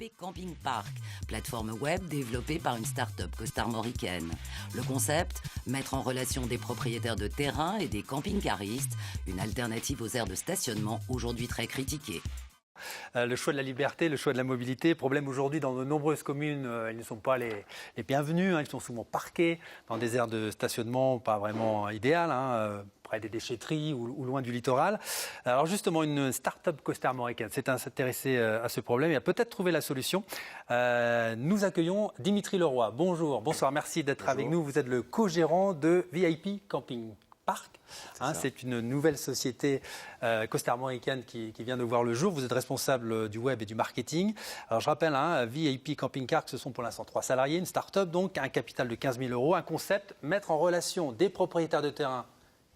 VIP Camping Park, plateforme web développée par une start-up costarmoricaine. Le concept, mettre en relation des propriétaires de terrain et des camping-caristes, une alternative aux aires de stationnement aujourd'hui très critiquées. Le choix de la liberté, le choix de la mobilité. Problème aujourd'hui dans de nombreuses communes, ils ne sont pas les bienvenus. Ils sont souvent parqués dans des aires de stationnement pas vraiment idéales, près des déchetteries ou loin du littoral. Alors justement, une start-up costarmoricaine s'est intéressée à ce problème et a peut-être trouvé la solution. Nous accueillons Dimitri Leroy. Bonjour, bonsoir, merci d'être avec nous. Vous êtes le co-gérant de VIP Camping Park. C'est une nouvelle société costarmoricaine qui vient de voir le jour. Vous êtes responsable du web et du marketing. Alors je rappelle, VIP Camping Park, ce sont pour l'instant 3 salariés, une start-up donc, un capital de 15 000 €, un concept, mettre en relation des propriétaires de terrain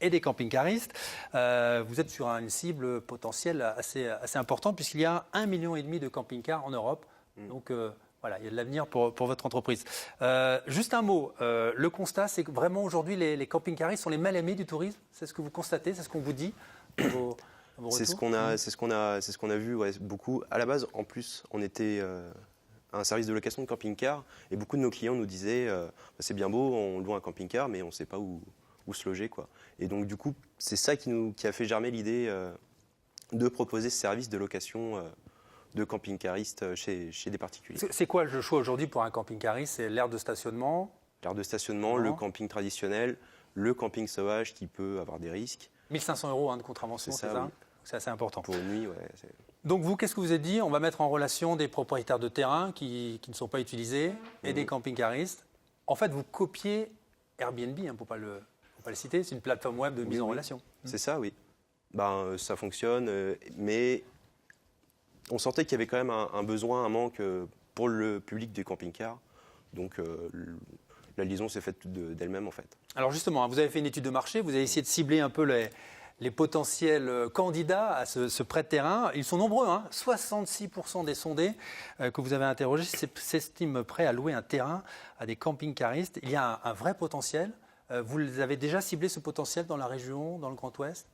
et des camping-caristes. Vous êtes sur une cible potentielle assez importante puisqu'il y a 1,5 million de camping-cars en Europe. Donc voilà, il y a de l'avenir pour votre entreprise. Juste un mot, le constat, c'est que vraiment aujourd'hui, les camping-caristes sont les mal-aimés du tourisme. C'est ce que vous constatez, c'est ce qu'on vous dit dans vos c'est ce qu'on a vu beaucoup. À la base, en plus, on était un service de location de camping-car et beaucoup de nos clients nous disaient c'est bien beau, on loue un camping-car, mais on ne sait pas où se loger, quoi. Et donc, du coup, c'est ça qui a fait germer l'idée de proposer ce service de location de camping-caristes chez des particuliers. C'est quoi le choix aujourd'hui pour un camping-cariste? C'est l'aire de stationnement? L'aire de stationnement, le camping traditionnel, le camping sauvage qui peut avoir des risques. 1 500 € de contravention, c'est ça? Oui. C'est assez important. Pour une nuit, ouais. Donc vous, qu'est-ce que vous avez dit? On va mettre en relation des propriétaires de terrain qui ne sont pas utilisés et des camping-caristes. En fait, vous copiez Airbnb, pour pas le citer, c'est une plateforme web de mise en relation. C'est ça, oui. Ça fonctionne, mais on sentait qu'il y avait quand même un besoin, un manque pour le public des camping-cars. Donc la liaison s'est faite d'elle-même, en fait. Alors justement, vous avez fait une étude de marché, vous avez essayé de cibler un peu les potentiels candidats à ce prêt de terrain. Ils sont nombreux, 66% des sondés que vous avez interrogés s'estiment prêts à louer un terrain à des camping-caristes. Il y a un vrai potentiel. Vous avez déjà ciblé ce potentiel dans la région, dans le Grand Ouest?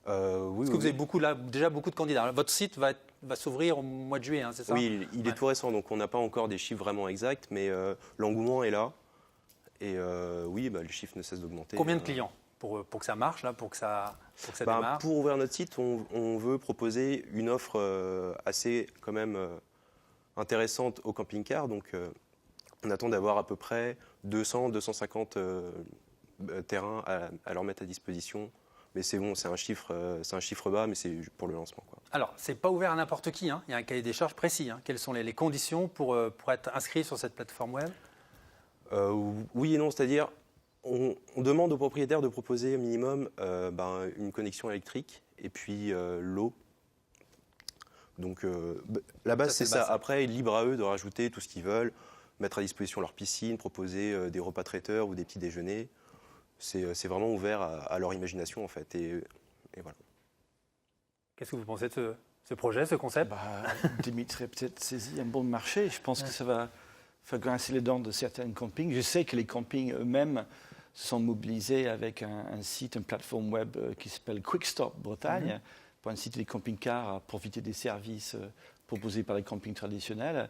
Oui. Parce que vous avez déjà beaucoup de candidats. Votre site va s'ouvrir au mois de juillet, c'est ça? Oui, il est tout récent, donc on n'a pas encore des chiffres vraiment exacts, mais l'engouement est là. Et oui, le chiffre ne cesse d'augmenter. Combien de clients pour que ça marche, pour que ça démarre? Pour ouvrir notre site, on veut proposer une offre assez quand même intéressante aux camping-cars. Donc on attend d'avoir à peu près 200-250 terrains à leur mettre à disposition. Mais c'est bon, c'est un chiffre bas, mais c'est pour le lancement, quoi. Alors, ce n'est pas ouvert à n'importe qui. Il y a un cahier des charges précis. Quelles sont les conditions pour être inscrit sur cette plateforme web? Oui et non, c'est-à-dire on demande aux propriétaires de proposer au minimum une connexion électrique et puis l'eau. Donc la base, c'est ça. Après, libre à eux de rajouter tout ce qu'ils veulent, mettre à disposition leur piscine, proposer des repas traiteurs ou des petits déjeuners. C'est vraiment ouvert à leur imagination, en fait. Et voilà. Qu'est-ce que vous pensez de ce projet, ce concept? Dimitri a peut-être saisi un bon marché. Je pense que ça va faire grincer les dents de certains campings. Je sais que les campings eux-mêmes sont mobilisés avec un site, une plateforme web qui s'appelle Quickstop Bretagne, pour inciter les camping-cars à profiter des services proposés par les campings traditionnels.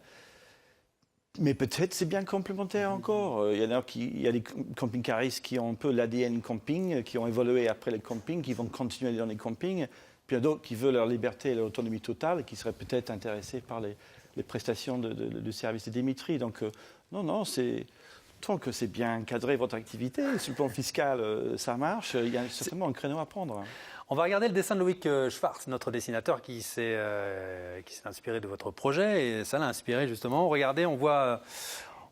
Mais peut-être c'est bien complémentaire encore. Il y a des camping-caristes qui ont un peu l'ADN camping, qui ont évolué après le camping, qui vont continuer dans les campings. Puis il y a d'autres qui veulent leur liberté et leur autonomie totale, et qui seraient peut-être intéressés par les prestations de service de Dimitri. Donc non, tant que c'est bien cadré votre activité, sur le plan fiscal, ça marche. Il y a certainement un créneau à prendre. On va regarder le dessin de Loïc Schwartz, notre dessinateur, qui s'est inspiré de votre projet, et ça l'a inspiré justement. Regardez, on voit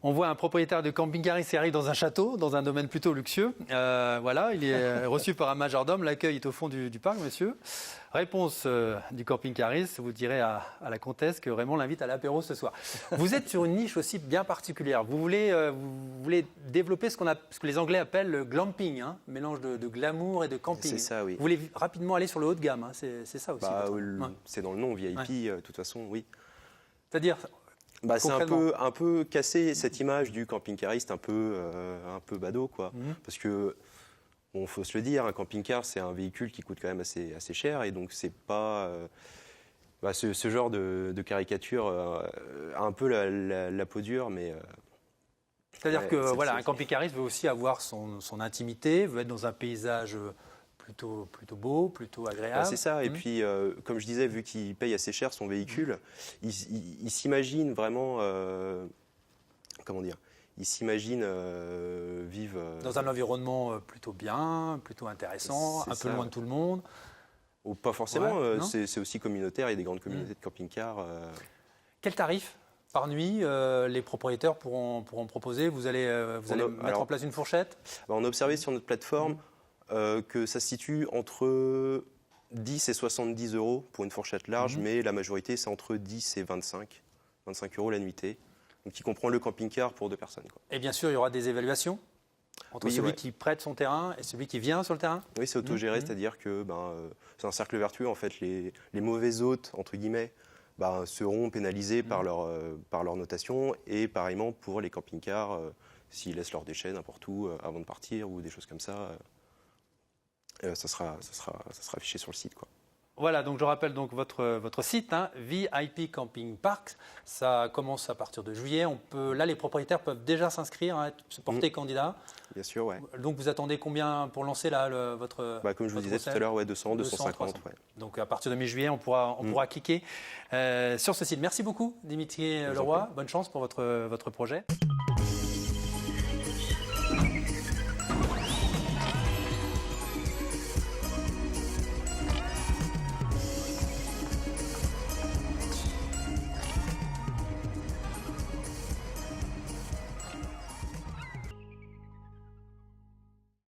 un propriétaire de camping-car qui arrive dans un château, dans un domaine plutôt luxueux. Voilà, il est reçu par un majordome. L'accueil est au fond du parc, monsieur. Réponse du camping-cariste, vous direz à la comtesse que Raymond l'invite à l'apéro ce soir. Vous êtes sur une niche aussi bien particulière. Vous voulez développer ce que les Anglais appellent le glamping, mélange de glamour et de camping. C'est ça, oui. Vous voulez rapidement aller sur le haut de gamme, c'est ça aussi. C'est dans le nom, VIP, de toute façon, oui. C'est-à-dire c'est un peu casser cette image du camping-cariste un peu badaud, quoi. Parce que, faut se le dire, un camping-car, c'est un véhicule qui coûte quand même assez cher, et donc c'est pas Bah, ce genre de caricature a un peu la peau dure, mais... C'est-à-dire ouais, que c'est- voilà, c'est- un camping-cariste veut aussi avoir son intimité, veut être dans un paysage plutôt beau, plutôt agréable. Bah, c'est ça. Et puis, comme je disais, vu qu'il paye assez cher son véhicule, il s'imagine vraiment... comment dire? Il s'imagine vivre... Dans un environnement plutôt bien, plutôt intéressant, C'est un peu ça. loin de tout le monde. Ou pas forcément, Ouais, non c'est aussi communautaire, il y a des grandes communautés de camping-cars. Quel tarif par nuit les propriétaires pourront proposer? Vous allez mettre alors- en place une fourchette? Bah, on a observé sur notre plateforme que ça se situe entre 10 et 70 euros pour une fourchette large, mais la majorité c'est entre 10 et 25 euros la nuitée, donc qui comprend le camping-car pour 2 personnes, quoi. Et bien sûr, il y aura des évaluations entre Oui, celui ouais. qui prête son terrain et celui qui vient sur le terrain? Oui, c'est autogéré, c'est-à-dire que c'est un cercle vertueux. En fait, les mauvais hôtes, entre guillemets, seront pénalisés par leur notation, et pareillement pour les camping-cars, s'ils laissent leurs déchets n'importe où avant de partir ou des choses comme ça, ça sera affiché sur le site, quoi. Voilà, donc je rappelle donc votre site, hein, VIP Camping Park. Ça commence à partir de juillet. Là, les propriétaires peuvent déjà s'inscrire, hein, se porter candidat. Bien sûr, ouais. Donc vous attendez combien pour lancer là votre Comme je vous votre disais tout à recette? l'heure, ouais, 200, 200, 250. 300. Ouais. Donc à partir de mi-juillet, on pourra cliquer sur ce site. Merci beaucoup, Dimitri vous en Leroy. Bonne chance pour votre projet.